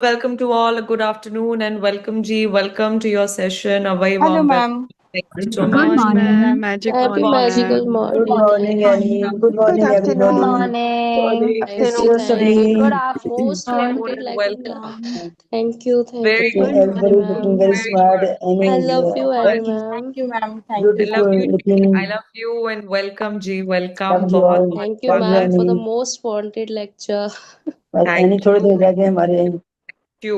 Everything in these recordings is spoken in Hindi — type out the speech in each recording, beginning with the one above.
welcome to all. A good afternoon and welcome, G. Welcome to your session. A very Hello, warm welcome. ma'am. Thank you so Good much. Morning, ma'am. morning. Magic Happy morning, magical ma'am. Good morning. morning, Annie. Good Good morning, Good everybody. afternoon. morning. Miss Thank you, you, thank you. Afternoon. Good Sabri. afternoon. Most wanted And lecture. welcome. Thank Very you, Looking, good. thank you, everybody looking ma'am. very Very smart. good. I Annie Thank is you love so you, much. Annie, Thank ma'am. you, ma'am. Thank I you. love beautiful you, G. I looking. love you and welcome, G. Welcome. Love you बहुत all. बहुत Thank you, Love you, स्वागत. ma'am, for the Annie. most wanted lecture. बस Thank एनी थोड़ी you. देर जाके हमारे You.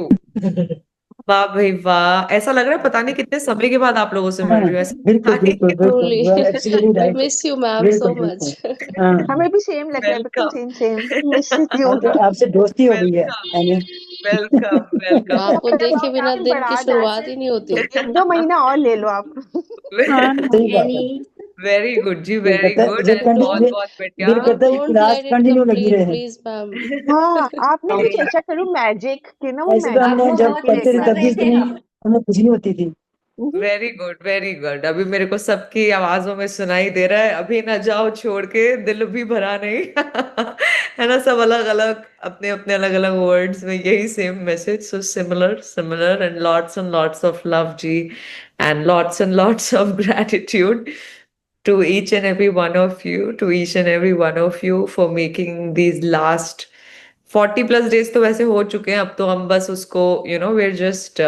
वाह भाई वाह, ऐसा लग रहा है पता नहीं कितने समय के बाद आप लोगों से मिल हाँ, रही हूँ ऐसा बिल्कुल बिल्कुल बिल्कुल Truly. You are absolutely We right. miss you, ma'am, so बिल्कुल much. बिल्कुल. हाँ, हमें भी सेम लग रहा है, बिल्कुल वेलकम सेम मिस यू. अब तो आपसे दोस्ती हो गई है वेलकम एनी. वेलकम वेलकम आपको थोड़ा देखे बहुत बिना आप दिन की बढ़ा शुरुआत जाते. ही नहीं होती। एक दो महीना और ले लो आप. सही बात है. वेरी गुड जी, दिल वेरी करता है गुड दिल एंड करने बहुत Don't बहुत बढ़िया. दिल करता है कि don't class let it continue लगी complete, रहे. please, ma'am. हाँ, आपने कुछ नहीं, ऐसा करो मैजिक कि ना वो ऐसे तो मैजिक हमने में जब चलती रहे पढ़ते थे तब भी क्लास. इतनी हमें कुछ नहीं होती थी. Very good very good. अभी मेरे को सबकी आवाजों में सुनाई दे रहा है, अभी ना जाओ छोड़ के, दिल भी भरा नहीं. है ना, सब अलग अलग अपने अपने अलग अलग वर्ड्स में यही same message. So similar similar and lots of love जी, and lots of gratitude to each and every one of you, to each and every one of you for making these last 40 plus days. तो वैसे हो चुके हैं, अब तो हम बस उसको we're just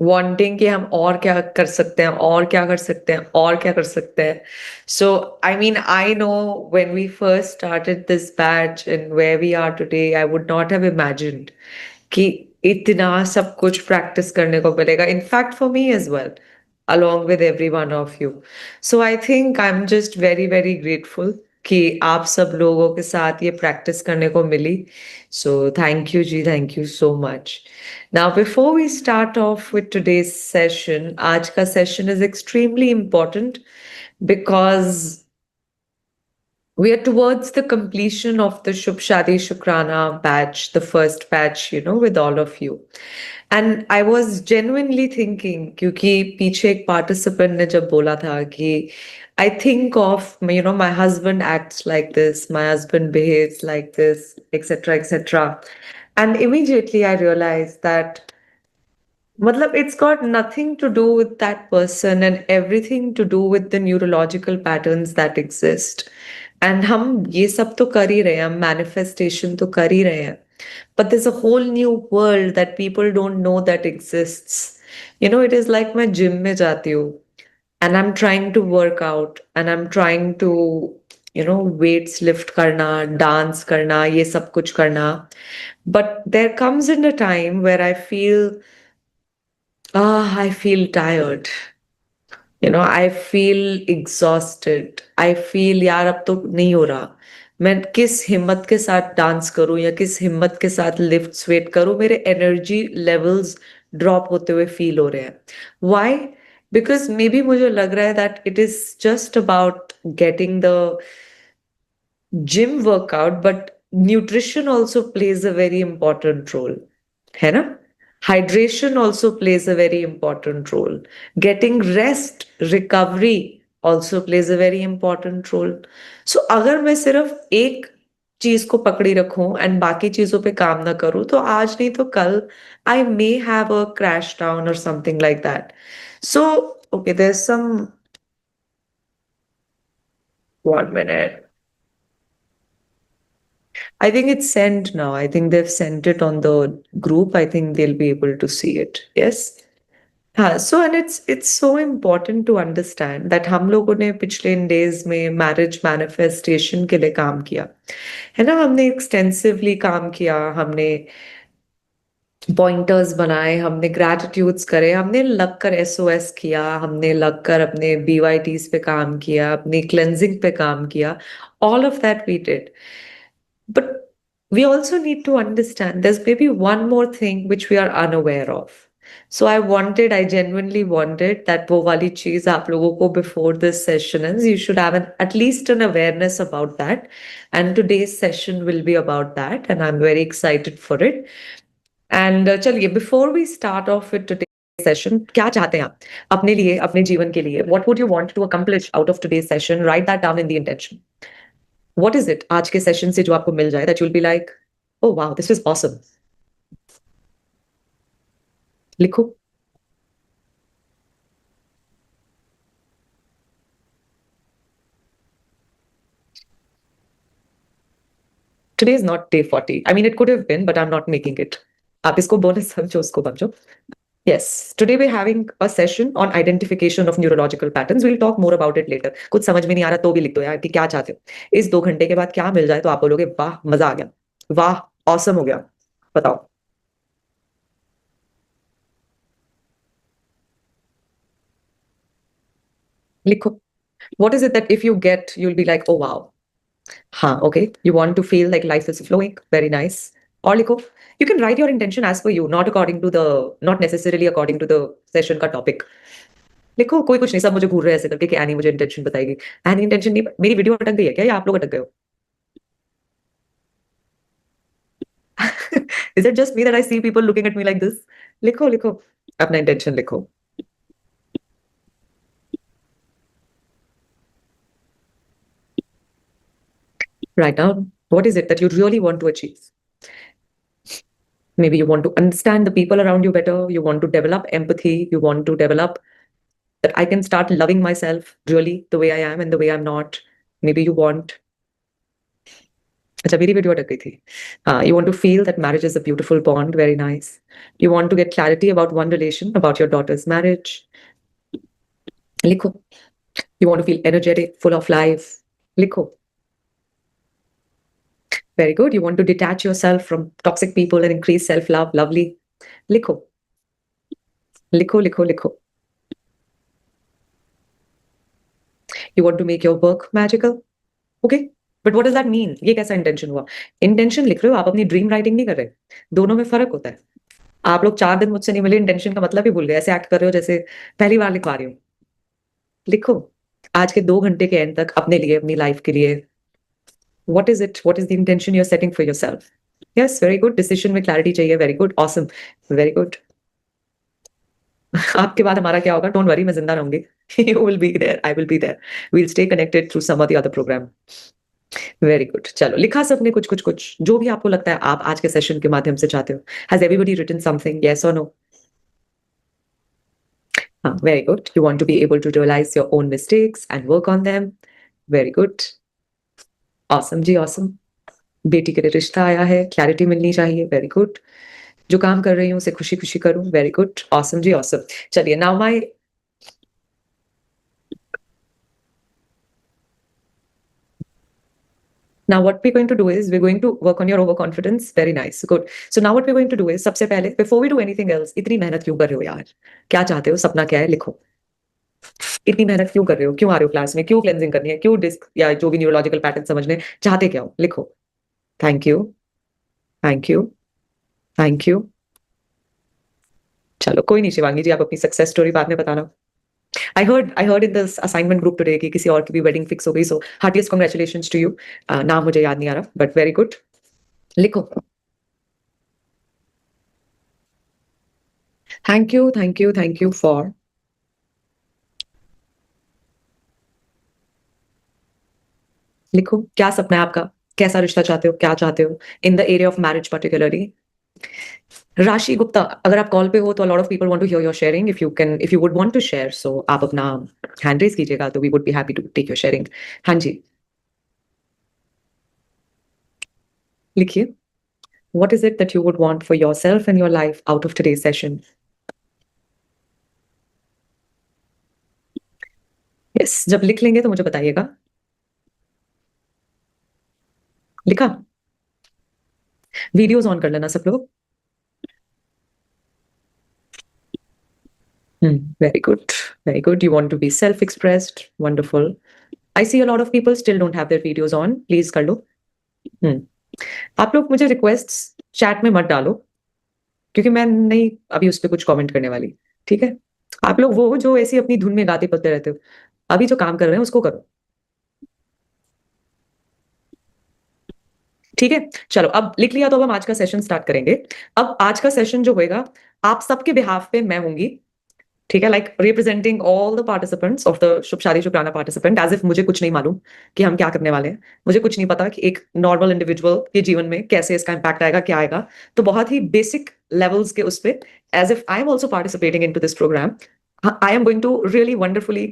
wanting कि हम और क्या कर सकते हैं, और क्या कर सकते हैं, और क्या कर सकते हैं. So I mean, I know when we first started this batch and where we are today, I would not have imagined कि इतना सब कुछ प्रैक्टिस करने को मिलेगा. In fact, for me as well, along with every one of you. So I think I'm just very very grateful कि आप सब लोगों के साथ ये प्रैक्टिस करने को मिली. So thank you ji, thank you so much. Now, before we start off with today's session, आज का session is extremely important because we are towards the completion of the Shubh Shadi Shukrana batch, the first batch, with all of you. And I was genuinely thinking, क्योंकि पीछे एक participant ने जब बोला था कि I think of, my husband acts like this, my husband behaves like this, etc., etc. And immediately I realized that Matlab, it's got nothing to do with that person and everything to do with the neurological patterns that exist. And हम ये सब तो कर ही रहे हैं, हम manifestation तो कर ही रहे हैं. But there's a whole new world that people don't know that exists. It is like मैं gym में जाती हूँ and I'm trying to work out and I'm trying to, weights lift करना, dance करना, ये सब कुछ करना. But there comes in a time where I feel tired. I feel exhausted. I feel यार अब तो नहीं हो रहा. मैं किस हिम्मत के साथ डांस करूं या किस हिम्मत के साथ लिफ्ट स्वेट करूं, मेरे एनर्जी लेवल्स ड्रॉप होते हुए फील हो रहे हैं. व्हाई? बिकॉज मे बी मुझे लग रहा है that it is just about getting the gym workout, but nutrition also plays a very important role. है ना? Hydration also plays a very important role. Getting rest, recovery also plays a very important role. So अगर मैं सिर्फ एक चीज को पकड़ी रखूं एंड बाकी चीजों पे काम ना करूं, तो आज नहीं तो कल I may have a crash down or something like that. So, okay, there's some 1 minute. I think it's sent now. I think they've sent it on the group. I think they'll be able to see it. Yes. हाँ, so and it's so important to understand that हम लोगों ने पिछले इन डेज में मैरिज मैनिफेस्टेशन के लिए काम किया है ना. हमने एक्सटेंसिवली काम किया, हमने पॉइंटर्स बनाए, हमने ग्रैटिट्यूड्स करे, हमने लगकर एसओएस किया, हमने लगकर अपने बीवाईटीज पे काम किया, अपनी क्लेंजिंग पे काम किया. All of that we did. But we also need to understand there's maybe one more thing which we are unaware of. So I genuinely wanted that वो वाली चीज आप लोगों को before this session is, you should have at least an awareness about that. And today's session will be about that. And I'm very excited for it. And चलिए, before we start off with today's session, क्या चाहते हैं आप अपने लिए, अपने जीवन के लिए? What would you want to accomplish out of today's session? Write that down in the intention. What is it आज के सेशन से जो आपको मिल जाए that you'll be like, oh wow, this is awesome. लिखो। Today is not day 40. I mean, it could have been, but I'm not making it. आप इसको बोनस समझो, उसको समझो. Yes, today we're having a session on identification of neurological patterns. We'll talk more about it later. कुछ समझ में नहीं आ रहा तो भी लिख दो यार कि क्या चाहते हो. इस 2 घंटे के बाद क्या मिल जाए तो आप बोलोगे वाह मजा आ गया, वाह ऑसम हो गया. बताओ. लिखो. What is it that if you get, you'll be like, oh wow. हाँ, okay. You want to feel like life is flowing. Very nice. और लिखो. You can write your intention as per you, not necessarily according to the session का topic. लिखो. कोई कुछ नहीं, सब मुझे घूर रहे हैं ऐसे करके कि एनी मुझे इंटेंशन बताएगी. एनी इंटेंशन नहीं. मेरी वीडियो अटक गई है क्या या आप लोग अटक गए हो? Is it just me that I see people looking at me like this? लिखो लिखो. अपना इंटेंशन लिखो. Write down what is it that you really want to achieve. Maybe you want to understand the people around you better. You want to develop empathy. You want to develop that I can start loving myself really the way I am and the way I'm not. Maybe you want. अच्छा मेरी वीडियो अटक गई थी. You want to feel that marriage is a beautiful bond. Very nice. You want to get clarity about one relation, about your daughter's marriage. लिखो. You want to feel energetic, full of life. लिखो. Very good. You want to detach yourself from toxic people and increase self-love. Lovely. लिखो. लिखो लिखो लिखो. You want to make your work magical. Okay. But what does that mean? ये कैसा इंटेंशन हुआ? इंटेंशन लिख रहे हो, आप अपनी ड्रीम राइटिंग नहीं कर रहे. दोनों में फर्क होता है. आप लोग 4 दिन मुझसे नहीं मिले, इंटेंशन का मतलब ही भूल गए. ऐसे एक्ट कर रहे हो जैसे पहली बार लिखवा रही हूँ. लिखो. आज के 2 घंटे के एंड तक अपने लिए, अपनी लाइफ के लिए. What is it? What is the intention you're setting for yourself? Yes, very good. Decision में clarity चाहिए. Very good. Awesome. Very good. आपके बाद हमारा क्या होगा? Don't worry, मैं जिंदा रहूंगी. You will be there. I will be there. We'll stay connected through some or the other program. Very good. चलो लिखा सबने कुछ कुछ कुछ जो भी आपको लगता है आप आज के सेशन के माध्यम से चाहते हो. Has everybody written something? Yes or no? Very good. You want to be able to realize your own mistakes and work on them. Very good. Awesome ji awesome. बेटी के लिए रिश्ता आया है, क्लैरिटी मिलनी चाहिए. Very good. जो काम कर रही हूँ उसे खुशी खुशी करूँ. Very good. ऑसम जी ऑसम. चलिए now what we're going to do is we're going to work on your overconfidence. Very nice. Good. So now what we're going to do is सबसे पहले before we do anything else, इतनी मेहनत क्यों कर रहे हो यार? क्या चाहते हो? सपना क्या है? लिखो. इतनी मेहनत क्यों कर रहे हो? क्यों आ रहे हो क्लास में? क्यों क्लेंजिंग करनी है? क्यों डिस्क या जो भी न्यूरोलॉजिकल पैटर्न समझने चाहते क्या हो? लिखो. Thank you. Thank you. Thank you. चलो कोई नहीं शिवांगी जी, आप अपनी सक्सेस स्टोरी बाद में बताना. I heard in this assignment group today कि किसी और की भी wedding fix हो गई. So heartiest congratulations to you. नाम मुझे याद नहीं आ रहा, but very good. लिखो. Thank you, thank you, thank you for. लिखो. क्या सपना है आपका? कैसा रिश्ता चाहते हो? क्या चाहते हो? In the area of marriage particularly. राशि गुप्ता, अगर आप कॉल पे हो तो a lot of people want to hear your sharing. If you would want to share, so आप अपना hand raise कीजिएगा तो we would be happy to take your sharing. हाँ जी. लिखिए. What is it that you would want for yourself and your life out of today's session? Yes, जब लिख लेंगे तो मुझे बताइएगा. लिखा. वीडियोस ऑन कर लेना सब लोग. Very good. Very good. You want to be self-expressed. Wonderful. I see a lot of people still don't have their videos on. Please कर लो. आप लोग मुझे रिक्वेस्ट्स चैट में मत डालो क्योंकि मैं नहीं अभी उस पर कुछ कमेंट करने वाली. ठीक है. आप लोग वो जो ऐसी अपनी धुन में गाते पड़ते रहते हो, अभी जो काम कर रहे हैं उसको करो. ठीक है. चलो अब लिख लिया तो अब हम आज का सेशन स्टार्ट करेंगे. अब आज का सेशन जो होएगा आप सबके बिहाफ पे मैं होंगी. ठीक है, like representing all the participants of the Shubh शादी शुक्राना पार्टिसिपेंट, एज इफ मुझे कुछ नहीं मालूम कि हम क्या करने वाले हैं, मुझे कुछ नहीं पता कि एक नॉर्मल इंडिविजुअल के जीवन में कैसे इसका इम्पैक्ट आएगा, क्या आएगा। तो बहुत ही बेसिक लेवल्स के उस पे, as if I am also participating in to this programme, I am going to really wonderfully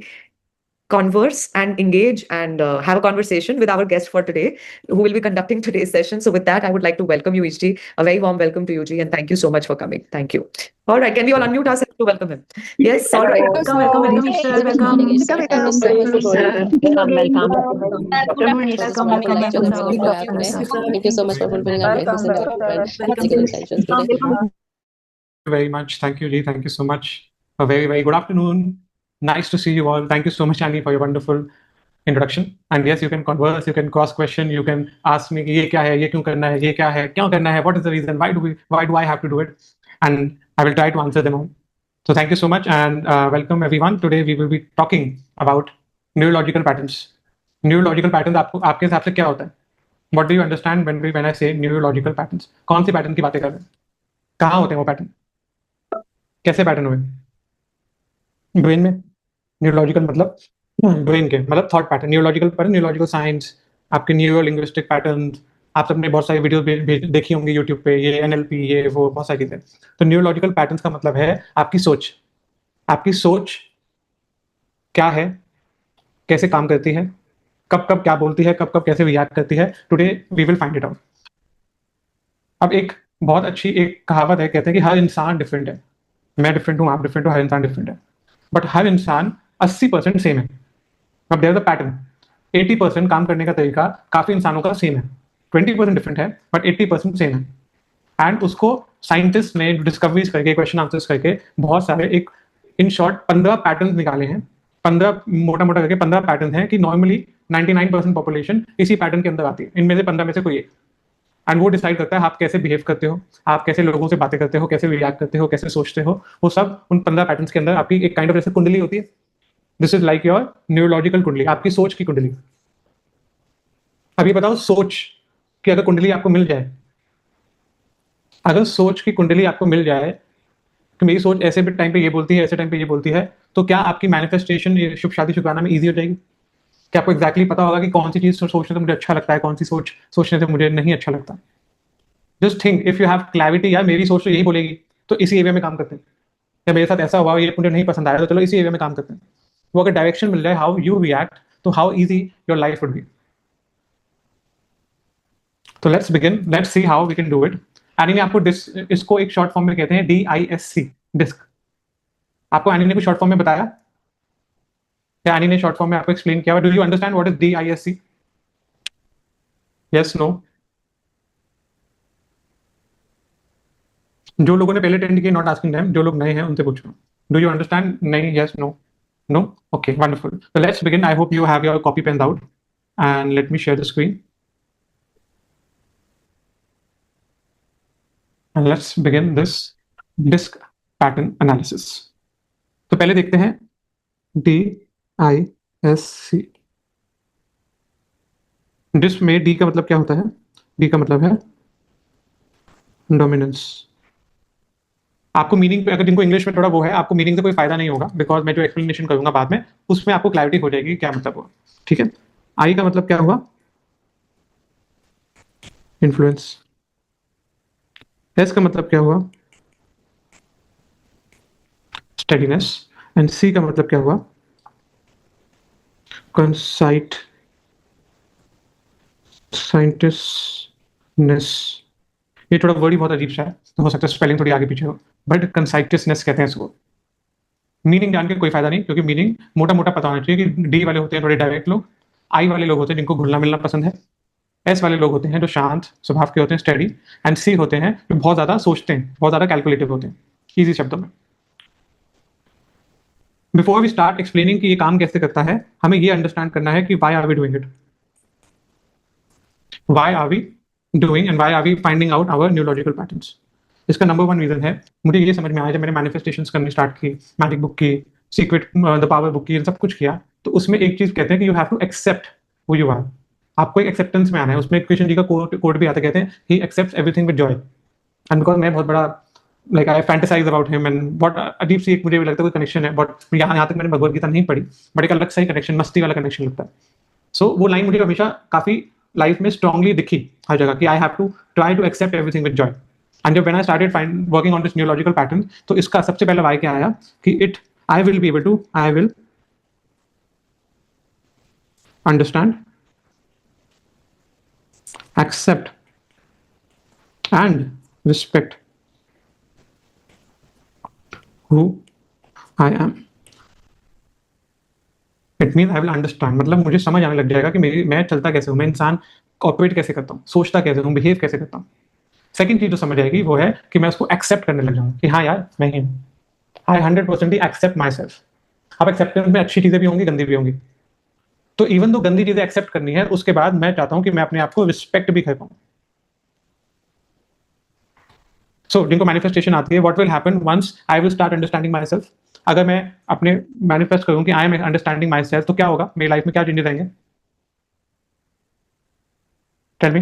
converse and engage and have a conversation with our guest for today, who will be conducting today's session. So with that, I would like to welcome you, Ishji. A very warm welcome to you, Ji, and thank you so much for coming. Thank you. All right, can we all unmute ourselves to welcome him? Yes, all right. Welcome, Ishtar. Welcome. Welcome, Thank you so much. Thank you so much for fulfilling our greatness and practical intentions today. Very much. Thank you, Ji. Thank you so much. A very, very good afternoon. Nice to see you all. Thank you so much, Annie, for your wonderful introduction. And yes, you can converse, you can cross question, you can ask me, ये क्या है, ये क्यों करना है, ये क्या है, क्यों करना है, what is the reason, why do I have to do it? And I will try to answer them all. So thank you so much and welcome everyone. Today we will be talking about neurological patterns. Neurological patterns आपके हिसाब से क्या होता है? What do you understand when I say neurological patterns? कौन सी पैटर्न की बातें कर रहे हैं? कहाँ होते हैं वो पैटर्न? कैसे पैटर्न हुए? ब्रेन में? न्यूरोलॉजिकल मतलब ब्रेन के, मतलब thought pattern. Neurological pattern, neurological science, आपके न्यूरो लिंग्विस्टिक पैटर्न, आप सबने बहुत सारी वीडियो देखी होंगी यूट्यूब पे, ये NLP, ये वो बहुत सारी चीज़ें। तो न्यूरोलॉजिकल पैटर्न्स का मतलब है आपकी सोच। आपकी सोच क्या है, कैसे काम करती है, कब कब क्या बोलती है, कब कब कैसे रिएक्ट करती है। Today we will find it out. अब एक बहुत अच्छी एक कहावत है, कहते हैं कि हर इंसान डिफरेंट है। मैं डिफरेंट हूँ, आप डिफरेंट हो, हर इंसान डिफरेंट है, बट हर इंसान 80% सेम है। अब देयर इज अ पैटर्न, 80% काम करने का तरीका काफी इंसानों का सेम है, 20% डिफरेंट है बट 80% सेम है। एंड उसको साइंटिस्ट ने डिस्कवरीज करके, क्वेश्चन आंसर्स करके बहुत सारे, एक इन शॉर्ट 15 पैटर्न निकाले हैं। 15 मोटा मोटा करके 15 पैटर्न हैं कि नॉर्मली 99% पॉपुलेशन इसी पैटर्न के अंदर आती है। इनमें से 15 में से कोई एक, एंड वो डिसाइड करता है आप कैसे बिहेव करते हो, आप कैसे लोगों से बातें करते हो, कैसे रिएक्ट करते हो, कैसे सोचते हो। वो सब उन 15 पैटर्न्स के अंदर आपकी एक काइंड ऑफ जैसे कुंडली होती है। This is like your neurological कुंडली, आपकी सोच की कुंडली। अभी बताओ, सोच की अगर कुंडली आपको मिल जाए, अगर सोच की कुंडली आपको मिल जाए कि मेरी सोच ऐसे भी टाइम पे ये बोलती है, ऐसे टाइम पे ये बोलती है, तो क्या आपकी मैनिफेस्टेशन शुभ शादी शुक्राना में ईजी हो जाएगी? क्या आपको एग्जैक्टली पता होगा कि कौन सी चीज सोचने से मुझे अच्छा लगता है, कौन सी सोच सोचने से मुझे नहीं अच्छा लगता? Just think, if you have clarity, यार मेरी सोच तो यही बोलेगी, तो इसी एरिया में काम करते हैं। या मेरे साथ ऐसा हुआ, ये मुझे नहीं पसंद आया, तो चलो इसी एरिया में काम करते हैं। वो अगर डायरेक्शन मिल जाए, हाउ यू रिएक्ट, तो how easy your life would be. तो let's begin, let's see how we can do it. Annie ने आपको इसको एक शॉर्ट फॉर्म में कहते हैं DISC, डिस्क। आपको एनी ने कुछ शॉर्ट फॉर्म में बताया? क्या एनी ने शॉर्ट फॉर्म में आपको एक्सप्लेन किया? Do you understand what is DISC? Yes, no? जो लोगों ने पहले अटेंड किया, नॉट आस्किंग देम, जो लोग नए हैं उनसे पूछो, डू यू अंडरस्टैंड? नहीं, yes, no? No? Okay, wonderful. So let's begin. I hope you have your copy pens out and let me share the screen. And let's begin this disk pattern analysis. तो पहले देखते हैं DISC। डिस्क में D का मतलब क्या होता है? D का मतलब है डोमिनेंस। आपको मीनिंग पे, अगर जिनको इंग्लिश में थोड़ा वो है, आपको मीनिंग से कोई फायदा नहीं होगा, बिकॉज मैं जो एक्सप्लेनेशन करूंगा बाद में उसमें आपको क्लैरिटी हो जाएगी क्या मतलब हुआ। ठीक है? आई का मतलब क्या हुआ? इन्फ्लुएंस। एस का मतलब क्या हुआ? स्टेडीनेस। एंड सी का मतलब क्या हुआ? साइंटिस्टनेस। ये थोड़ा वर्ड ही बहुत अजीब सा है, तो हो सकता है स्पेलिंग थोड़ी आगे पीछे हो, बट कंसाइटिसनेस कहते हैं इसको। मीनिंग जान के कोई फायदा नहीं, क्योंकि मीनिंग मोटा मोटा पता होना चाहिए कि डी वाले होते हैं थोड़े डायरेक्ट लोग, आई वाले लोग होते हैं जिनको घुलना मिलना पसंद है, एस वाले लोग होते हैं जो शांत स्वभाव के होते हैं, स्टडी, एंड सी होते हैं जो बहुत ज्यादा सोचते हैं, बहुत ज्यादा कैलकुलेटिव होते हैं। ईजी शब्दों में, बिफोर वी स्टार्ट एक्सप्लेनिंग कि ये काम कैसे करता है, हमें ये अंडरस्टैंड करना है कि why are we doing it, why are we doing and why are we finding out our neurological patterns. इसका नंबर 1 रीजन है, मुझे ये समझ में आया जब मैंने मैनिफेस्टेशंस करनी स्टार्ट की, मैजिक बुक की, सीक्रेट द पावर बुक की, सब कुछ किया, तो उसमें एक चीज कहते हैं कि you have to accept who you are. आपको एक एक्सेप्टेंस में आना है। उसमें कृष्ण जी का कोड भी आता है, कहते हैं he accepts everything with joy. And because मैं बहुत बड़ा like I fantasize about him and बहुत अजीब सी एक मुझे भी लगता है कोई कनेक्शन है, बट यहाँ तक मैंने भगवत गीता नहीं पढ़ी, बट एक अलग सा ही कनेक्शन, मस्ती वाला कनेक्शन लगता है. सो वो लाइन मुझे हमेशा काफी लाइफ में स्ट्रांगली दिखी हर जगह कि I have to try to accept everything with joy. And जब when I started working on this neurological pattern, तो इसका सबसे पहला वाई क्या आया कि I will understand, accept and respect who I am. It means I will understand, मतलब मुझे समझ आने लग जाएगा कि मैं चलता कैसे हूँ, मैं इंसान ऑपरेट कैसे करता हूँ, सोचता कैसे हूँ, बिहेव कैसे करता हूँ. सेकंड चीज जो समझ आएगी वो है कि मैं उसको एक्सेप्ट करने लग जाऊँ कि हाँ यार मैं ही हूँ. आई 100% एक्सेप्ट माई सेल्फ. अब एक्सेप्टेंस में अच्छी चीजें भी होंगी, गंदी भी होंगी. तो इवन दो गंदी चीजें एक्सेप्ट करनी है, उसके बाद मैं चाहता हूं कि मैं अपने आप को रिस्पेक्ट भी कर पाऊं. सो जिनको मैनिफेस्टेशन आती है, what will happen once I will start understanding my self. अगर मैं अपने मैनिफेस्ट करूं कि I am understanding my self, तो क्या होगा, मेरी लाइफ में क्या चेंजेस आएंगे? Tell me.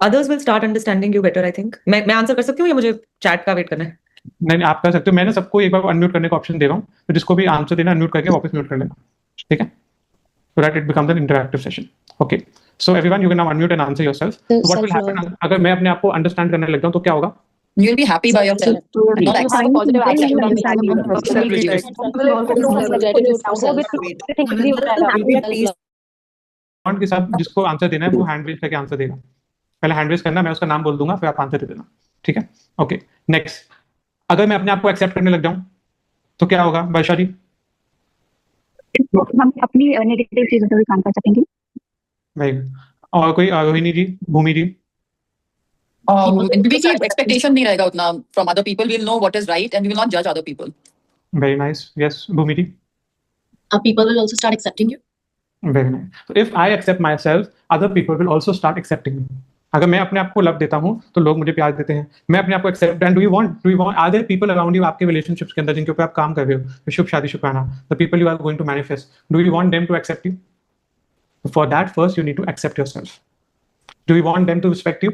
Others will start understanding you better, I think. मैं आंसर कर सकती हूँ या मुझे चैट का वेट करना है? नहीं, आप कर सकते हो. मैंने सबको एक बार अनम्यूट करने का ऑप्शन दे रहा हूं, तो जिसको भी आंसर देना अनम्यूट करके वापस म्यूट कर लेना, ठीक है? So that it becomes an interactive session. Okay. So everyone, you can now unmute and answer yourself. So what will happen अगर मैं अपने आप को अंडरस्टैंड करने लग जाऊं तो क्या होगा? You'll be happy by yourself. Not accept positive action. के साथ जिसको आंसर देना है वो हैंड रेज करके आंसर देगा. पहले हैंड रेज करना, मैं उसका नाम बोल दूंगा, फिर आप आंसर दे देना, ठीक है? ओके. नेक्स्ट, अगर मैं अपने आप को एक्सेप्ट करने लग जाऊं तो क्या होगा वर्षा जी? हम अपनी नेगेटिव चीजों पे भी काम कर सकेंगे. भाई और कोई रोहिणी जी, भूमि जी? देखिए expectation नहीं रहेगा उतना from other people. We'll know what is right and we will not judge other people. Very nice. Yes, Bhumi ji? People will also start accepting you. Very nice. So if I accept myself, other people will also start accepting me. अगर मैं अपने आप को लव देता हूँ तो लोग मुझे प्यार देते हैं. मैं अपने आप को accept, and do you want are there people around you, आपके रिलेशनशिप्स के अंदर जिनके ऊपर आप काम कर रहे हो, शुभ शादी शुक्राना, the people you are going to manifest, do you want them to accept you? For that first you need to accept yourself. Do you want them to respect you?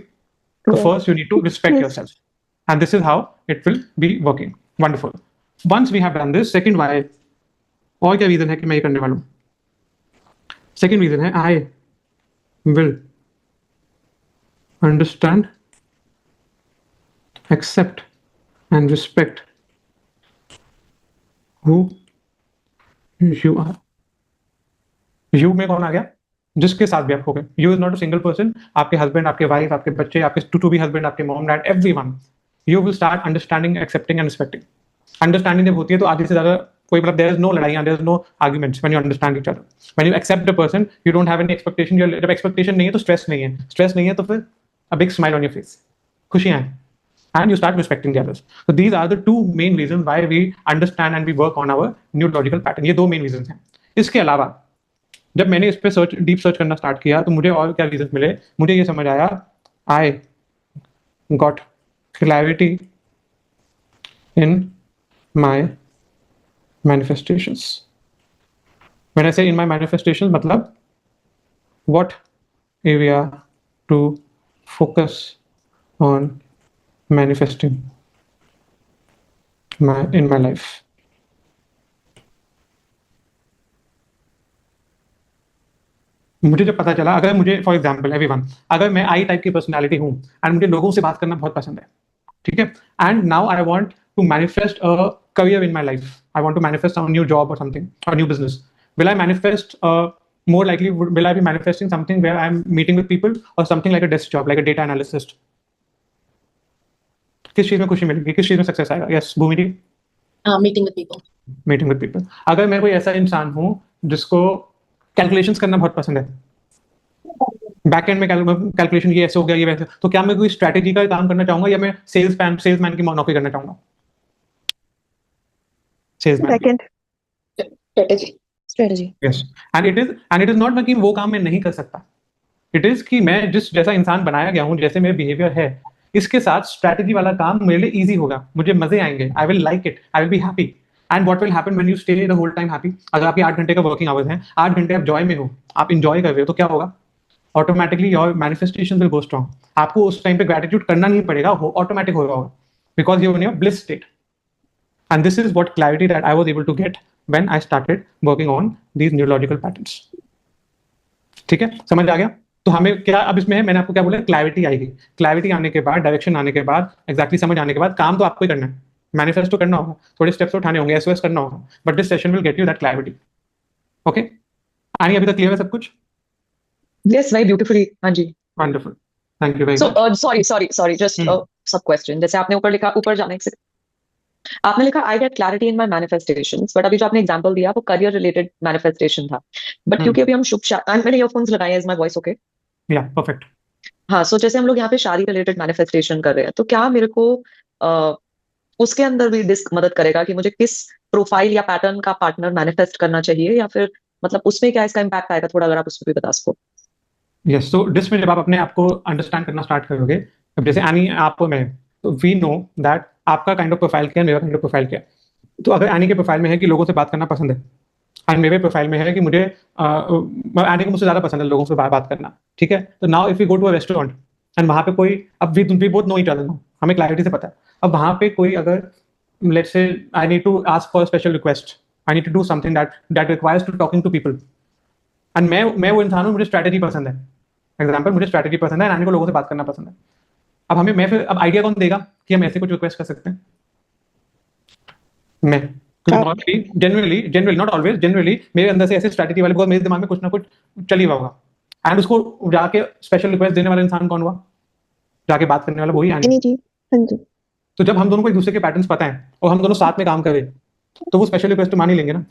So first you need to respect yourself, and this is how it will be working. Wonderful. Once we have done this, second why, और क्या reason है कि मैं ये करने वाला हूँ? Second reason है I will understand, accept and respect who you are. You में कौन आ गया? जिसके साथ भी आप हो गए. You is not a single person. आपके हस्बैंड, आपके वाइफ, आपके बच्चे, आपके टू बी हस्बैंड, आपके mom dad, everyone. You will start understanding, accepting and respecting. Understanding जब होती है तो आधे से ज्यादा कोई मतलब देयर इज नो लड़ाइयां, there is no arguments when you understand each other. When you accept the person, you don't have any expectation. जब एक्सपेक्टेशन नहीं है तो स्ट्रेस नहीं है. स्ट्रेस नहीं है तो फिर a big smile on your face, खुशियां हैं. And you start respecting the others. So these are the two main reasons why we understand and we work on our neurological pattern. ये दो main reasons हैं. इसके अलावा जब मैंने इस पे डीप सर्च करना स्टार्ट किया तो मुझे और क्या रीजन मिले. मुझे ये समझ आया, I got clarity in my manifestations. When I say in my manifestations, मतलब what area to focus on manifesting in my life. मुझे जब पता चला, अगर मुझे फॉर एग्जाम्पल एवरीवन, अगर मैं आई टाइप की पर्सनैलिटी हूँ एंड मुझे लोगों से बात करना बहुत पसंद है, ठीक है, and now I want to manifest a career in my life, I want to manifest a new job और समथिंग, और new business, will I manifest more likely will I be manifesting something where I'm meeting with people or something like a desk job, like a data analyst? किस चीज में खुशी मिलेगी, किस चीज में सक्सेस आएगा? Yes Bhumi ji? Meeting with people. Meeting with people. अगर मैं कोई ऐसा इंसान हूँ जिसको कैलकुलेशंस करना बहुत पसंद है, बैक एंड में कैलकुलेशन ये ऐसे हो गया, ये वैसे, तो क्या मैं कोई स्ट्रैटेजी का काम करना चाहूंगा या मैं सेल्समैन की नौकरी करना चाहूंगा? Salesman. Second. Strategy. Yes. And it is not कि वो काम मैं नहीं कर सकता. इट इज कि मैं जिस जैसा इंसान बनाया गया हूँ, जैसे मेरा बिहेवियर है, इसके साथ स्ट्रैटेजी वाला काम मेरे लिए इजी होगा, मुझे मजे आएंगे, I will like it, I will be happy. And what will happen when you stay the whole time happy? अगर आपकी 8 घंटे का वर्किंग आवर्स हैं, 8 घंटे आप जॉय में हो, आप इंजॉय कर रहे हो, तो क्या होगा? Automatically your manifestation will go strong. आपको उस टाइम पे ग्रेटिट्यूड करना नहीं पड़ेगा, ऑटोमेटिक होगा, because you in your bliss state. And this is what clarity that I was able to get when I started working on these neurological patterns. ठीक है, समझ आ गया? तो हमें क्या अब इसमें है, मैंने आपको क्या बोला, क्लैरिटी आएगी. क्लैरिटी आने के बाद, डायरेक्शन आने के बाद, एग्जैक्टली समझ आने के बाद, काम तो आपको ही करना है. मैनिफेस्ट तो करना होगा, थोड़े स्टेप्स उठाने होंगे, एसओएस करना होगा, but this session will get you that clarity. Okay, आनी अभी तक क्लियर है सब कुछ? Yes, very beautifully, हाँ जी. Wonderful, thank you very So, much. sorry, just sub question. जैसे आपने ऊपर लिखा, ऊपर जाने से आपने लिखा I get clarity in my manifestations, but अभी जो आपने एग्जांपल दिया वो करियर रिलेटेड मैनिफेस्टेशन था. बट क्योंकि अभी हम मैंने ईयरफोन्स लगाए हैं, इज माय वॉइस ओके? या परफेक्ट. हाँ, सो जैसे हम लोग यहाँ पे शादी रिलेटेड मैनिफेस्टेशन कर रहे हैं, तो क्या मेरे को उसके अंदर भी डिस्क मदद करेगा कि मुझे किस प्रोफाइल या पैटर्न का पार्टनर मैनिफेस्ट करना चाहिए, या फिर मतलब उसमें क्या इसका इम्पैक्ट आएगा, थोड़ा अगर आप उसमें भी बता सको. यस, तो डिस में जब आप अपने आप को अंडरस्टैंड करना स्टार्ट करोगे, अब जैसे एनी आपको मैं, तो वी नो दैट आपका काइंड ऑफ प्रोफाइल क्या है, मेरा काइंड ऑफ प्रोफाइल क्या है. तो अगर एनी के प्रोफाइल में है कि लोगों से बात करना पसंद है, एंड मेरे प्रोफाइल में है कि मुझे एनी को मुझसे ज्यादा पसंद है लोगों से बात करना, ठीक है. तो now if you go to a restaurant and वहां पे कोई, अब we both know each other, हमें क्लैरिटी से पता है. अब वहां पे कोई अगर, let's say I need to ask for a special request, I need to do something that requires to talking to people, and मैं वो इंसान हूँ, मुझे स्ट्रैटेजी पसंद है. एग्जाम्पल, मुझे स्ट्रैटेजी पसंद है, नानी को लोगों से बात करना पसंद है. अब हमें फिर अब आइडिया कौन देगा कि हम ऐसे कुछ रिक्वेस्ट कर सकते हैं? मैं. जनरली नॉट ऑलवेज, जनरली मेरे अंदर से ऐसे स्ट्रैटेजी वाले, बिकॉज मेरे दिमाग में कुछ ना कुछ चल ही रहा होगा. एंड उसको जाके स्पेशल रिक्वेस्ट देने वाला इंसान कौन हुआ? जाके बात करने वाला वही आनी. जी, हाँ जी. तो जब हम दोनों को एक दूसरे के पैटर्न्स पता है और हम दोनों साथ में काम करें, तो वो स्पेशल रिक्वेस्ट मान ही लेंगे ना.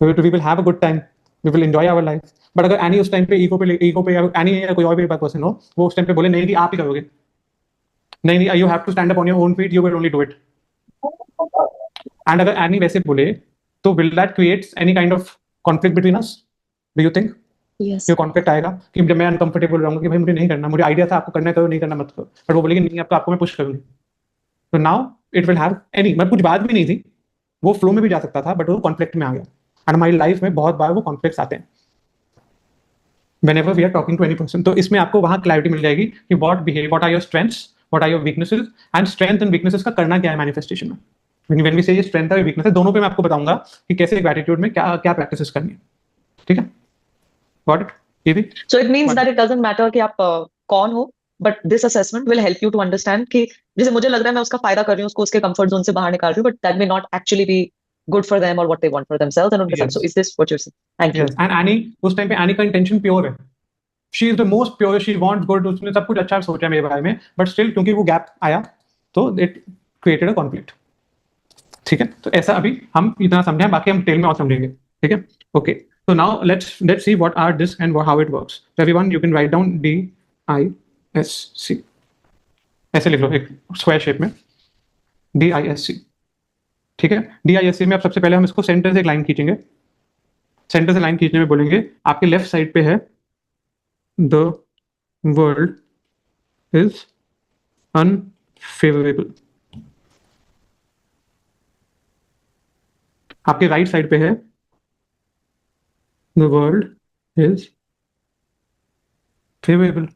We will have a good time, we will enjoy our life. But अगर एनी उस टाइम पे ईगो पे एनी या कोई और भी पर्सन हो, वो उस टाइम पे बोले नहीं कि आप ही करोगे, नहीं you have to stand up on your own feet, you will only do it. And अगर एनी वैसे बोले, तो will that creates any kind of conflict between us? Do you think Yes. ये कॉन्फ्लिक्ट आएगा कि जब मैं अनकंफर्टेबल रहूंगा कि भाई मुझे नहीं करना, मुझे आइडिया था आपको करना है, करो, नहीं करना मत करो, बट वो बोलेगी नहीं आपको मैं पुश करूंगी. तो now it will have any, मतलब कुछ बात भी नहीं थी, वो फ्लो में भी जा सकता था, बट वो कॉन्फ्लिक्ट में आ गया. एंड हमारी लाइफ में बहुत बार वो कॉन्फ्लिक्ट्स आते हैं whenever we are talking to any person. तो इसमें आपको वहां क्लैरिटी मिल जाएगी कि what are your strengths, what are your weaknesses, and strength and weaknesses का करना क्या है मैनिफेस्टेशन में. when we say ये strength है weakness है, दोनों पे मैं आपको बताऊंगा कि कैसे ग्रेटिट्यूड में क्या क्या प्रैक्टिसेस करनी है. ठीक है, गॉट इट? ये So it means that it doesn't matter कि आप कौन हो, but this assessment will help you to understand कि जैसे मुझे लग रहा है मैं उसका फायदा कर रही हूँ, उसको उसके कंफर्ट जोन से बाहर निकाल रही हूँ, but that may not actually be good for them or what they want for themselves and उनके साथ. Yes. So is this what you're saying? Thank you. Yes, and Annie उस टाइम पे Annie का इंटेंशन प्योर है. She is the most pure, she wants good, उसने सब कुछ अच्छा सोचा मेरे बारे में, बट स्टिल क्योंकि वो गैप आया, तो इट क्रिएटेड अ कॉन्फ्लिक्ट. ठीक है, तो ऐसा अभी हम इतना समझे, बाकी हम टेल में और समझेंगे. ठीक है, okay. So now let's see what are this and how it works. So everyone, you can write down DISC. ऐसे लिख लो एक स्क्वायर शेप में, DISC. ठीक है, DISC में अब सबसे पहले हम इसको सेंटर से एक लाइन खींचेंगे. सेंटर से लाइन खींचने में बोलेंगे आपके लेफ्ट साइड पे है the world is unfavorable. आपके राइट साइड पे है the world is favorable.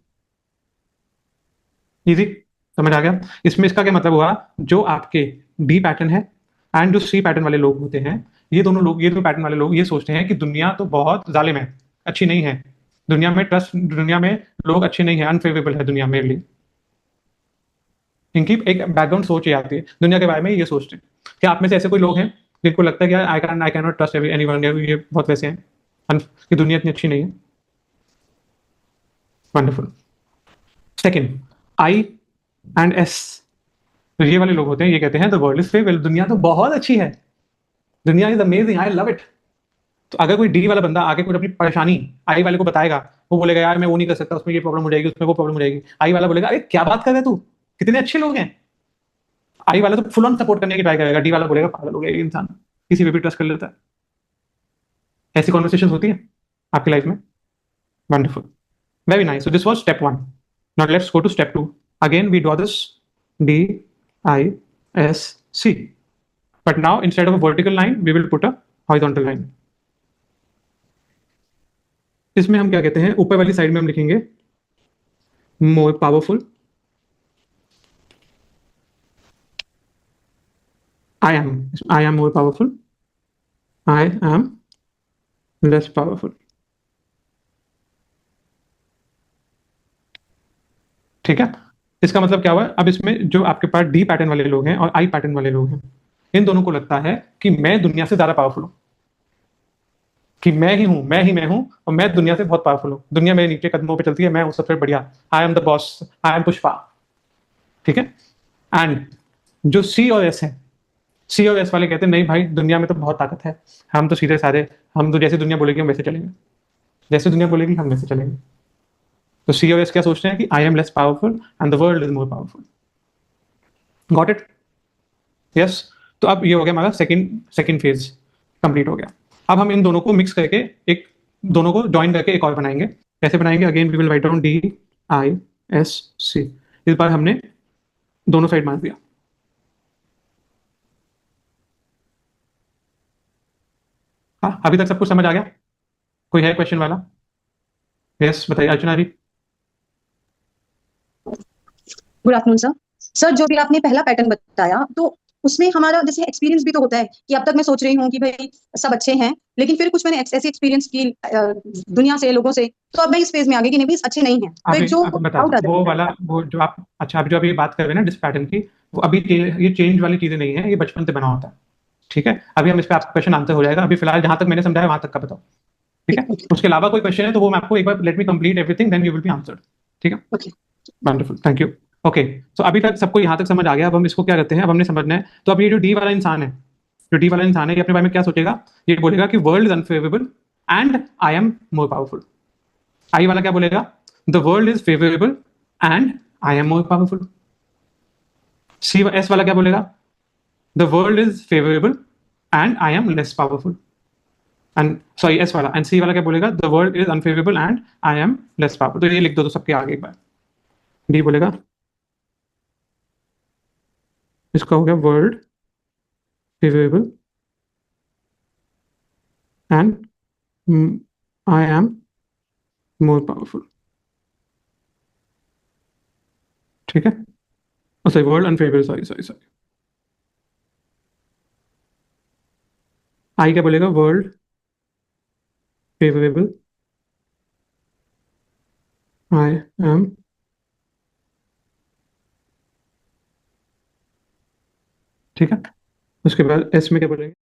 Easy, समझ आ गया? इसमें इसका क्या मतलब हुआ, जो आपके डी पैटर्न है एंड जो सी पैटर्न वाले लोग होते हैं, ये दोनों लोग, ये दो पैटर्न वाले लोग ये सोचते हैं कि दुनिया तो बहुत जालिम है, अच्छी नहीं है, दुनिया में लोग अच्छे नहीं है, अनफेवरेबल है दुनिया मेरे लिए. इनकी एक बैकग्राउंड सोच ये आती है दुनिया के बारे में, ये सोचते हैं. क्या आप में से ऐसे कोई लोग हैं जिनको लगता है कि I can not trust anyone, ये बहुत वैसे हैं कि दुनिया इतनी अच्छी नहीं है? Wonderful. Second, I and S, तो ये वाले लोग होते हैं, ये कहते हैं द वर्ल्ड इज फेवरेबल, दुनिया तो बहुत अच्छी है, दुनिया is amazing, I love it. तो अगर कोई डी वाला बंदा आके कुछ अपनी परेशानी आई वाले को बताएगा, वो बोलेगा यार मैं वो नहीं कर सकता, उसमें ये प्रॉब्लम हो जाएगी, उसमें वो प्रॉब्लम हो जाएगी. आई वाला बोलेगा अरे क्या बात कर रहे तू, कितने अच्छे लोग हैं. आई वाला तो फुल ऑन सपोर्ट करने की ट्राई करेगा, डी वाला बोलेगा पागल हो गया ये इंसान, किसी पे भी ट्रस्ट कर लेता है. ऐसी कॉन्वर्सेशन होती है आपकी लाइफ में? Wonderful, very nice. So this was step 1. Now let's go to step 2. Again we draw this DISC, but now instead of a vertical line we will put a horizontal line. इसमें हम क्या कहते हैं, ऊपर वाली साइड में हम लिखेंगे मोर powerful, I am more powerful, I am less powerful. ठीक है, इसका मतलब क्या हुआ, अब इसमें जो आपके पास डी पैटर्न वाले लोग हैं और आई पैटर्न वाले लोग हैं, इन दोनों को लगता है कि मैं दुनिया से ज्यादा पावरफुल हूं, कि मैं ही मैं हूं और मैं दुनिया से बहुत पावरफुल हूं, दुनिया मेरे नीचे कदमों पे चलती है, मैं हूं सबसे बढ़िया, I am the boss, I am Pushpa. ठीक है, एंड जो सी और एस है, सी और एस वाले कहते हैं नहीं भाई, दुनिया में तो बहुत ताकत है, हम तो सीधे सारे, हम तो जैसे दुनिया बोलेगी हम वैसे चलेंगे, जैसे दुनिया बोलेगी हम वैसे चलेंगे। तो सी और एस क्या सोचते हैं कि I am less powerful and the world is more powerful. Got it? Yes. तो अब ये हो गया हमारा सेकंड फेज कंप्लीट हो गया। अब हम इन दोनों को मिक्स करके एक, दोनों को ज्वाइन करके एक और बनाएंगे। कैसे बनाएंगे? Again we will write down D I S C. इस बार हमने दोनों साइड मान दिया। हाँ, अभी तक सब कुछ समझ आ गया? कोई है क्वेश्चन वाला? यस, बताइए Archana ji. Good afternoon sir. Sir, जो भी आपने पहला पैटर्न बताया, तो उसमें हमारा जैसे एक्सपीरियंस भी तो होता है कि अब तक मैं सोच रही हूँ कि भाई सब अच्छे हैं, लेकिन फिर कुछ मैंने ऐसे एक्सपीरियंस की दुनिया से, लोगों से, तो अब मैं इस फेज में आ गई कि नहीं भाई अच्छे नहीं हैं, तो एक जो अभी बता आउट आ दो, वो वाला, वो जो आप, अच्छा अभी जो अभी बात कर रहे हैं ना डिस पैटर्न की, वो अभी ये चेंज वाली चीजें नहीं है, ये बचपन से बना होता है। ठीक है, अभी हम इस पे आपका क्वेश्चन आंसर हो जाएगा। अभी फिलहाल जहां तक मैंने समझाया वहां तक का बताओ। ठीक है, उसके अलावा कोई क्वेश्चन है तो वो मैं आपको एक बार, let me complete everything then you will be answered. ठीक है, okay. Wonderful, thank you. Okay, so अभी तक सबको यहाँ तक समझ आ गया। अब हम इसको क्या करते हैं, अब हमने समझना है। तो अब ये जो डी वाला इंसान है, जो डी वाला इंसान है, ये अपने बारे में क्या सोचेगा? ये बोलेगा कि world is unfavourable and I am more powerful. I वाला क्या बोलेगा? The world is favourable and I am more powerful. C S वाला क्या बोलेगा? The world is favourable and I am less powerful. And sorry, S वाला, एंड सी वाला क्या बोलेगा? The world is unfavourable and I am less powerful. तो ये लिख दो तो सबके आगे एक बार। डी बोलेगा, इसका हो गया world favourable and I am more powerful. ठीक है, sorry world unfavourable, sorry sorry sorry. I क्या बोलेगा? वर्ल्ड फेवरेबल, आई एम, ठीक है। उसके बाद एस में क्या बोलेंगे?